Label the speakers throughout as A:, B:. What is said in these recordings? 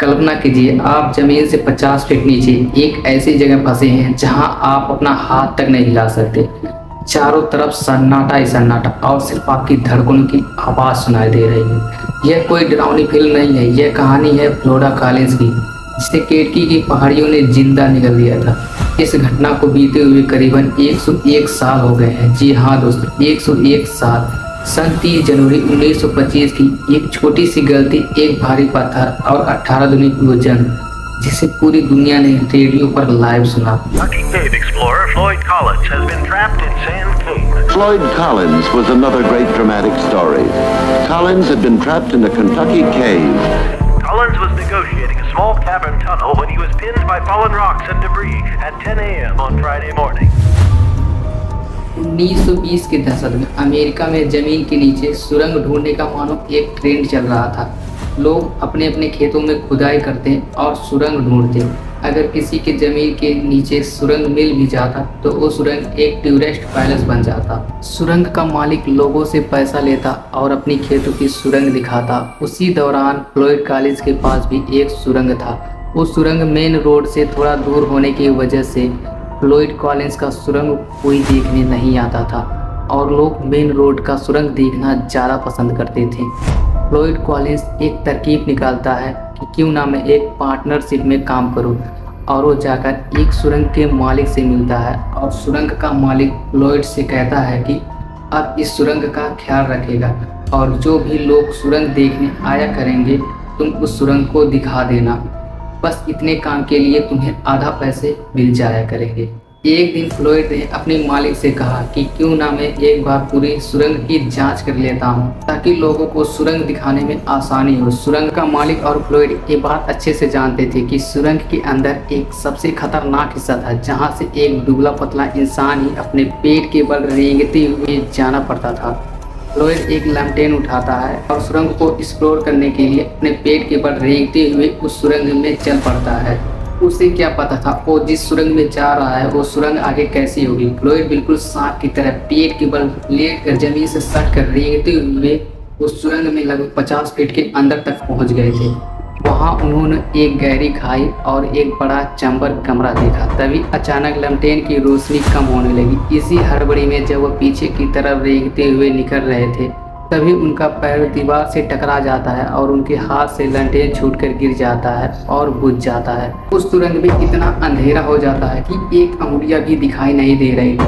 A: कल्पना कीजिए आप जमीन से 50 फीट नीचे एक ऐसी जगह फंसे हैं जहां आप अपना हाथ तक नहीं हिला सकते। चारों तरफ सन्नाटा ही सन्नाटा और सिर्फ आपकी धड़कनों की आवाज सुनाई दे रही है। यह कोई डरावनी फिल्म नहीं है, यह कहानी है फ्लोरिडा कॉलेज की, जिसे केटकी की पहाड़ियों ने जिंदा निगल दिया था। इस घटना को बीते हुए करीबन 101 साल हो गए हैं। जी हाँ दोस्तों, 101 साल। सन 30 जनवरी 1925 की एक छोटी सी गलती, एक भारी पत्थर और 18 दिनों की वो जंग, जिसे पूरी दुनिया ने रेडियो पर लाइव सुना।
B: Cave explorer Floyd Collins has been trapped in Sand Cave.
C: Floyd Collins was another great dramatic story. Collins had been trapped in a Kentucky cave.
B: Collins was negotiating a small cavern tunnel when he was pinned by fallen rocks and debris at 10 a.m. on Friday morning.
A: 1920 के दशक में America में जमीन के नीचे सुरंग ढूंढने का मानो एक ट्रेंड चल रहा था। लोग अपने अपने खेतों में खुदाई करते और सुरंग ढूंढते। अगर किसी के जमीन के नीचे सुरंग मिल भी जाता तो वो सुरंग एक टूरिस्ट पैलेस बन जाता। सुरंग का मालिक लोगों से पैसा लेता और अपनी खेतों की सुरंग दिखाता। उसी दौरान फ्लोयड कॉलेज के पास भी एक सुरंग था। वो सुरंग मेन रोड से थोड़ा दूर होने की वजह से फ्लोयड कॉलेज का सुरंग कोई देखने नहीं आता था और लोग मेन रोड का सुरंग देखना ज़्यादा पसंद करते थे। फ्लोयड कॉलेज एक तरकीब निकालता है कि क्यों ना मैं एक पार्टनरशिप में काम करूं, और वो जाकर एक सुरंग के मालिक से मिलता है और सुरंग का मालिक फ्लोयड से कहता है कि अब इस सुरंग का ख्याल रखेगा और जो भी लोग सुरंग देखने आया करेंगे तुम उस सुरंग को दिखा देना। बस इतने काम के लिए तुम्हें आधा पैसे मिल जाया करेंगे। एक दिन फ्लोयड ने अपने मालिक से कहा कि क्यों ना मैं एक बार पूरी सुरंग की जांच कर लेता हूं, ताकि लोगों को सुरंग दिखाने में आसानी हो। सुरंग का मालिक और फ्लोयड ये बात अच्छे से जानते थे कि सुरंग के अंदर एक सबसे खतरनाक हिस्सा था, जहां से एक दुबला पतला इंसान ही अपने पेट के बल रेंगते हुए जाना पड़ता था। फ्लोयड एक लैम्पटेन उठाता है और सुरंग को एक्सप्लोर करने के लिए अपने पेट के बल रेंगते हुए उस सुरंग में चल पड़ता है। उसे क्या पता था वो जिस सुरंग में जा रहा है वो सुरंग आगे कैसी होगी। फ्लोयड बिल्कुल सांप की तरह पेट के बल लेट कर जमीन से सट कर रेंगते हुए उस सुरंग में लगभग 50 फीट के अंदर तक पहुंच गए थे। वहां उन्होंने एक गहरी खाई और एक बड़ा चैम्बर कमरा देखा। तभी अचानक लैम्पटेन की रोशनी कम होने लगी। इसी हड़बड़ी में जब वह पीछे की तरफ रेंगते हुए निकल रहे थे, तभी उनका पैर दीवार से टकरा जाता है और उनके हाथ से लैम्पटेन छूटकर गिर जाता है और बुझ जाता है। उस सुरंग में इतना अंधेरा हो जाता है कि एक अंगुलियां भी दिखाई नहीं दे रही।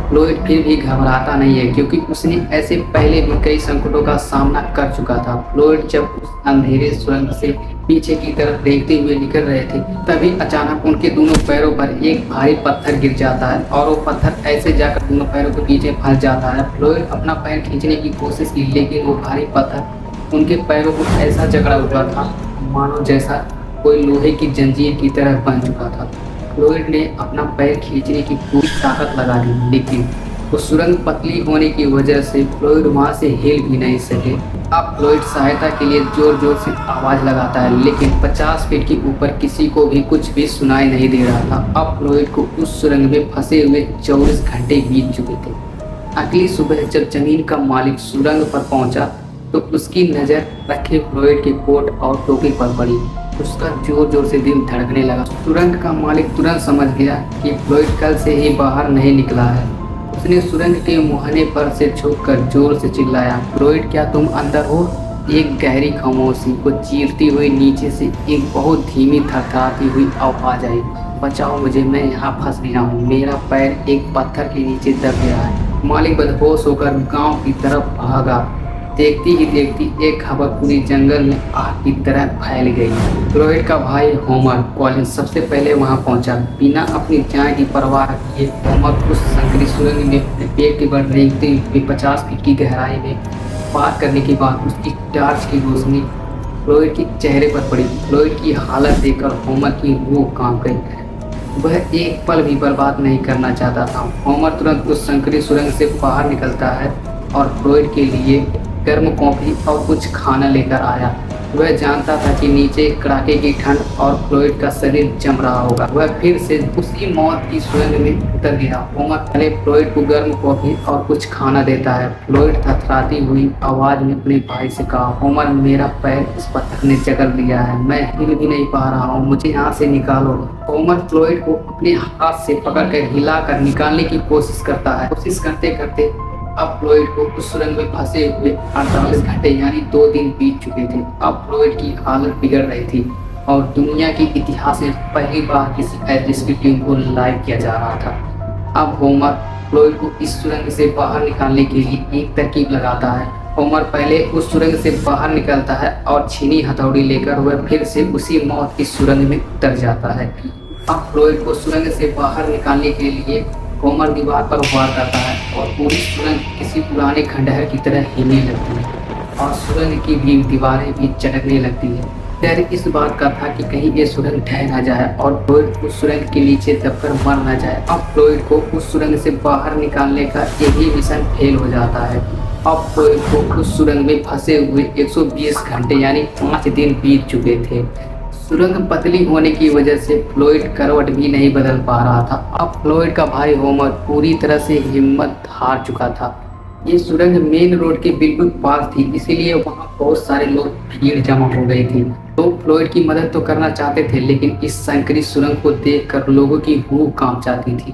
A: फ्लोयड फिर भी घबराता नहीं है, क्योंकि उसने ऐसे पहले भी कई संकटों का सामना कर चुका था। फ्लोयड जब उस अंधेरे सुरंग से पीछे की तरफ देखते हुए निकल रहे थे, तभी अचानक उनके दोनों पैरों पर एक भारी पत्थर गिर जाता है और वो पत्थर ऐसे जाकर दोनों पैरों के पीछे फंस जाता है। फ्लोयड अपना पैर खींचने की कोशिश की, लेकिन वो भारी पत्थर उनके पैरों को ऐसा जकड़ा हुआ था मानो जैसा कोई लोहे की जंजीर की तरह बन चुका था। फ्लोयड ने अपना पैर खींचने की पूरी ताकत लगा दी, लेकिन वो सुरंग पतली होने की वजह से फ्लोयड वहाँ से हिल भी नहीं सके। अब फ्लोयड सहायता के लिए जोर जोर से आवाज़ लगाता है, लेकिन 50 फीट के ऊपर किसी को भी कुछ भी सुनाई नहीं दे रहा था। अब फ्लोयड को उस सुरंग में फंसे हुए 24 घंटे बीत चुके थे। अगली सुबह जब जमीन का मालिक सुरंग पर पहुंचा तो उसकी नज़र रखे फ्लोयड के कोट और टोपी पर पड़ी। उसका जोर जोर से दिल धड़कने लगा। सुरंग का मालिक तुरंत समझ गया कि फ्लोयड कल से ही बाहर नहीं निकला है। उसने सुरंग के मुहाने पर से झुककर जोर से चिल्लाया, फ्लोयड क्या तुम अंदर हो? एक गहरी खामोशी को चीरती हुई नीचे से एक बहुत धीमी थरथराती हुई आवाज आई, बचाओ मुझे, मैं यहाँ फंस गया हूँ, मेरा पैर एक पत्थर के नीचे दब गया है। मालिक बदहोश होकर गांव की तरफ भागा। देखती ही देखती एक खबर पूरी जंगल में आग की तरह फैल गई। फ्लोयड का भाई होमर कॉलिंस सबसे पहले वहां पहुंचा। बिना अपनी जान की परवाह किए होमर उस संकरी सुरंग में अपने पेट के बल रेंगते हुए 50 फीट की गहराई में पार करने के बाद उसकी टॉर्च की रोशनी फ्लोयड के चेहरे पर पड़ी। फ्लोयड की हालत देखकर होमर की रूह कांप गई। वह एक पल भी बर्बाद नहीं करना चाहता था। होमर तुरंत उस संकरी सुरंग से बाहर निकलता है और फ्लोयड के लिए गर्म कॉफी और कुछ खाना लेकर आया। वह जानता था कि नीचे कड़ाके की ठंड और फ्लोइड का शरीर जम रहा होगा। वह फिर से उसी मौत की सुरंग में उतर गया। होमर पहले फ्लोइड को गर्म कॉफी और कुछ खाना देता है। फ्लोइड थरथराती हुई आवाज में अपने भाई से कहा, होमर, मेरा पैर इस पत्थर ने जकड़ लिया है, मैं हिल भी नहीं पा रहा हूँ, मुझे यहाँ से निकालो। होमर फ्लोइड को अपने हाथ से पकड़कर हिलाकर निकालने की कोशिश करता है। कोशिश करते करते अब फ्लोइड को उस सुरंग में फंसे हुए 48 घंटे यानी 2 दिन बीत चुके थे। अब फ्लोइड की हालत बिगड़ रही थी और दुनिया के इतिहास में पहली बार किसी रेस्क्यू टीम को लाइव किया जा रहा था। अब होमर फ्लोइड को इस सुरंग से बाहर निकालने के लिए एक तरकीब लगाता है। होमर पहले उस सुरंग से बाहर निकलता है और छीनी हथौड़ी लेकर वह फिर से उसी मौत की सुरंग में उतर जाता है। अब फ्लोइड को सुरंग से बाहर निकालने के लिए होमर दीवार पर वार करता है और पूरी सुरंग किसी पुराने खंडहर की तरह हिलने लगती है और सुरंग की भी दीवारें भी चटकने लगती है। डर इस बात का था कि कहीं ये सुरंग ढह ना जाए और फ्लोइड उस सुरंग के नीचे दबकर मर न जाए। अब फ्लोइड को उस सुरंग से बाहर निकालने का यही मिशन फेल हो जाता है। अब फ्लोइड को उस सुरंग में फंसे हुए 120 घंटे यानी 5 दिन बीत चुके थे। सुरंग पतली होने की वजह से फ्लोइड करवट भी नहीं बदल पा रहा था। अब फ्लोइड का भाई होमर पूरी तरह से हिम्मत हार चुका था। ये सुरंग मेन रोड के बिल्कुल पास थी, इसीलिए वहाँ बहुत सारे लोग भीड़ जमा हो गई थी। लोग फ्लोइड की मदद तो करना चाहते थे, लेकिन इस संकरी सुरंग को देखकर लोगों की रूह कांप जाती थी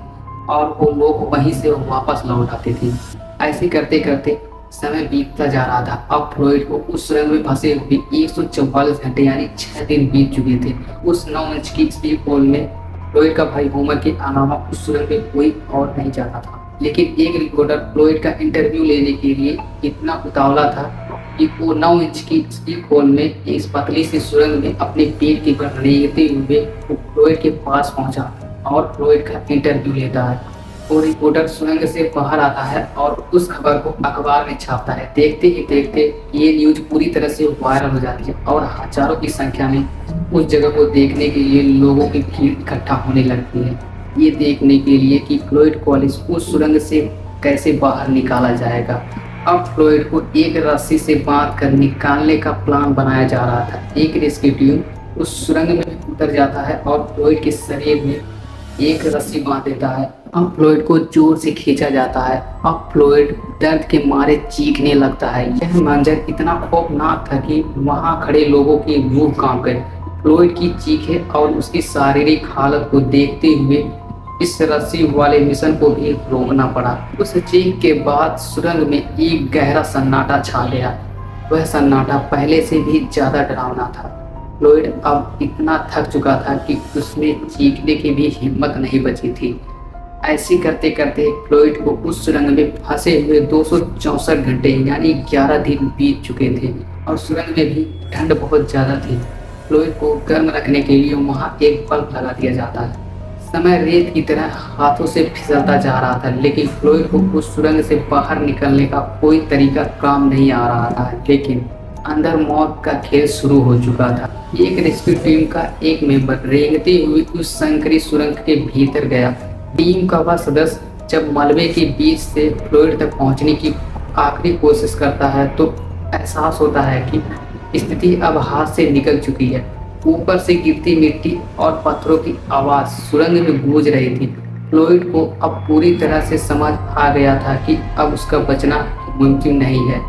A: और वो लोग वहीं से वापस लौट आते थे। ऐसे करते करते समय बीतता जा रहा था। अब फ्लोइड को उस सुरंग में फंसे हुए 144 घंटे यानी 6 दिन बीत चुके थे। उस 9 इंच की स्पीड होल में फ्लोइड का भाई होमर के अलावा उस सुरंग में कोई और नहीं जाता था। लेकिन एक रिपोर्टर फ्लोइड का इंटरव्यू लेने के लिए इतना उतावला था कि वो 9 इंच की स्पीड होल में इस पतली सी सुरंग में अपने पेट के बल रेंगते हुए वो फ्लोइड के पास पहुंचा और फ्लोइड का इंटरव्यू लेता है। वो रिपोर्टर सुरंग से बाहर आता है और उस खबर को अखबार में छापता है। देखते ही देखते ये न्यूज पूरी तरह से वायरल हो जाती है और हजारों की संख्या में उस जगह को देखने के लिए लोगों की भीड़ इकट्ठा होने लगती है, ये देखने के लिए कि फ्लोइड कॉलिंस उस सुरंग से कैसे बाहर निकाला जाएगा। अब फ्लोइड को एक रस्सी से बांध कर निकालने का प्लान बनाया जा रहा था। एक रेस्क्यू टीम उस सुरंग में उतर जाता है और फ्लोइड के शरीर में एक रस्सी बांध देता है। अब फ्लोइड को जोर से खींचा जाता है। अब फ्लोइड दर्द के मारे चीखने लगता है। यह मंजर इतना खौफनाक था कि वहां खड़े लोगों की रूह कांप गई। फ्लोइड की चीखें और उसकी शारीरिक हालत को देखते हुए इस रस्सी वाले मिशन को भी रोकना पड़ा। उस चीख के बाद सुरंग में एक गहरा सन्नाटा छा गया। वह सन्नाटा पहले से भी ज्यादा डरावना था। फ्लोइड अब इतना थक चुका था कि उसमें चीखने की भी हिम्मत नहीं बची थी। ऐसे करते करते फ्लोइड को उस सुरंग में फंसे हुए 264 घंटे यानी 11 दिन बीत चुके थे और सुरंग में भी ठंड बहुत ज़्यादा थी। फ्लोइड को गर्म रखने के लिए वहाँ एक बल्ब लगा दिया जाता है। समय रेत की तरह हाथों से फिसलता जा रहा था, लेकिन फ्लोइड को उस सुरंग से बाहर निकलने का कोई तरीका काम नहीं आ रहा था। लेकिन अंदर मौत का खेल शुरू हो चुका था। एक रेस्क्यू टीम का एक मेंबर रेंगते हुए उस संकरी सुरंग के भीतर गया। टीम का वह सदस्य जब मलबे के बीच से फ्लोइड तक पहुंचने की आखिरी कोशिश करता है तो एहसास होता है कि स्थिति अब हाथ से निकल चुकी है। ऊपर से गिरती मिट्टी और पत्थरों की आवाज सुरंग में गूंज रही थी। फ्लोइड को अब पूरी तरह से समझ आ गया था कि अब उसका बचना मुमकिन नहीं है।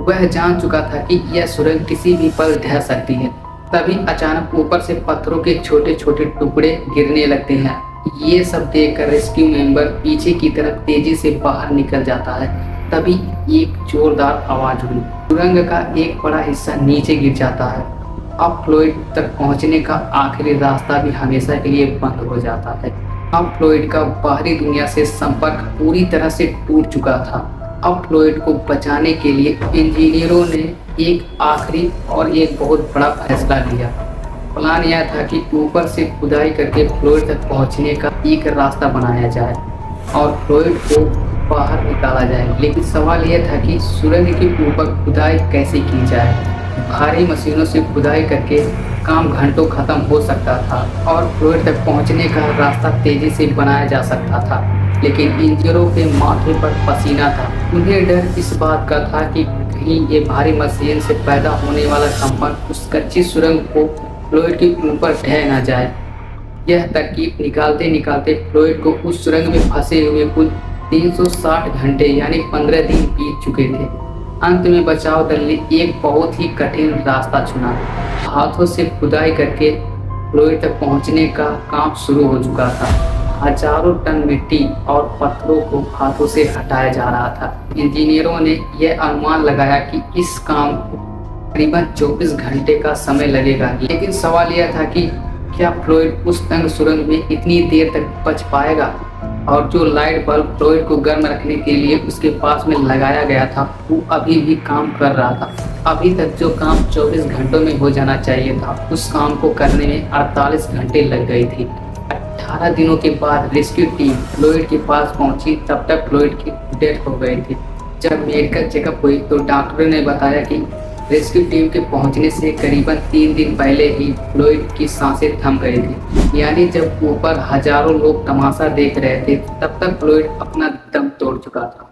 A: वह जान चुका था कि यह सुरंग किसी भी पल ढह सकती है। तभी अचानक ऊपर से पत्थरों के छोटे छोटे टुकड़े गिरने लगते हैं। ये सब देखकर रेस्क्यू मेंबर पीछे की तरफ तेजी से बाहर निकल जाता है। तभी एक जोरदार आवाज हुई। सुरंग का एक बड़ा हिस्सा नीचे गिर जाता है। अब फ्लोइड तक पहुंचने का आखिरी रास्ता भी हमेशा के लिए बंद हो जाता है। अब फ्लोइड का बाहरी दुनिया से संपर्क पूरी तरह से टूट चुका था। अब फ्लोइड को बचाने के लिए इंजीनियरों ने एक आखिरी और एक बहुत बड़ा फैसला लिया। प्लान यह था कि ऊपर से खुदाई करके फ्लोइड तक पहुंचने का एक रास्ता बनाया जाए और फ्लोइड को बाहर निकाला जाए। लेकिन सवाल यह था कि सुरंग के ऊपर खुदाई कैसे की जाए। भारी मशीनों से खुदाई करके काम घंटों खत्म हो सकता था और फ्लोइड तक पहुंचने का रास्ता तेजी से बनाया जा सकता था। लेकिन इंजीनियरों के माथे पर पसीना था। उन्हें डर इस बात का था कि कहीं ये भारी मशीन से पैदा होने वाला कंपन उस कच्ची सुरंग को फ्लोइड के ऊपर ढह ना जाए। यह तरकीब निकालते निकालते फ्लोइड को उस सुरंग में फंसे हुए कुल 360 घंटे यानी 15 दिन बीत चुके थे। अंत में बचाव दल ने एक बहुत ही कठिन रास्ता चुना। हाथों से खुदाई करके फ्लोइड तक पहुंचने का काम शुरू हो चुका था। हजारों टन मिट्टी और पत्थरों को हाथों से हटाया जा रहा था। इंजीनियरों ने यह अनुमान लगाया कि इस काम को करीबन 24 घंटे का समय लगेगा, लेकिन सवाल यह था कि क्या फ्लोइड उस तंग सुरंग में इतनी देर तक बच पाएगा। और जो लाइट बल्ब फ्लोइड को गर्म रखने के लिए उसके पास में लगाया गया था वो अभी भी काम कर रहा था। अभी तक जो काम 24 घंटों में हो जाना चाहिए था उस काम को करने में 48 घंटे लग गई थी। 18 दिनों के बाद रेस्क्यू टीम फ्लोइड के पास पहुंची, तब तक फ्लोइड की डेथ हो गई थी। जब मेडिकल चेकअप हुई तो डॉक्टरों ने बताया कि रेस्क्यू टीम के पहुंचने से करीबन 3 दिन पहले ही फ्लोइड की सांसें थम गई थी। यानी जब ऊपर हजारों लोग तमाशा देख रहे थे तब तक फ्लोइड अपना दम तोड़ चुका था।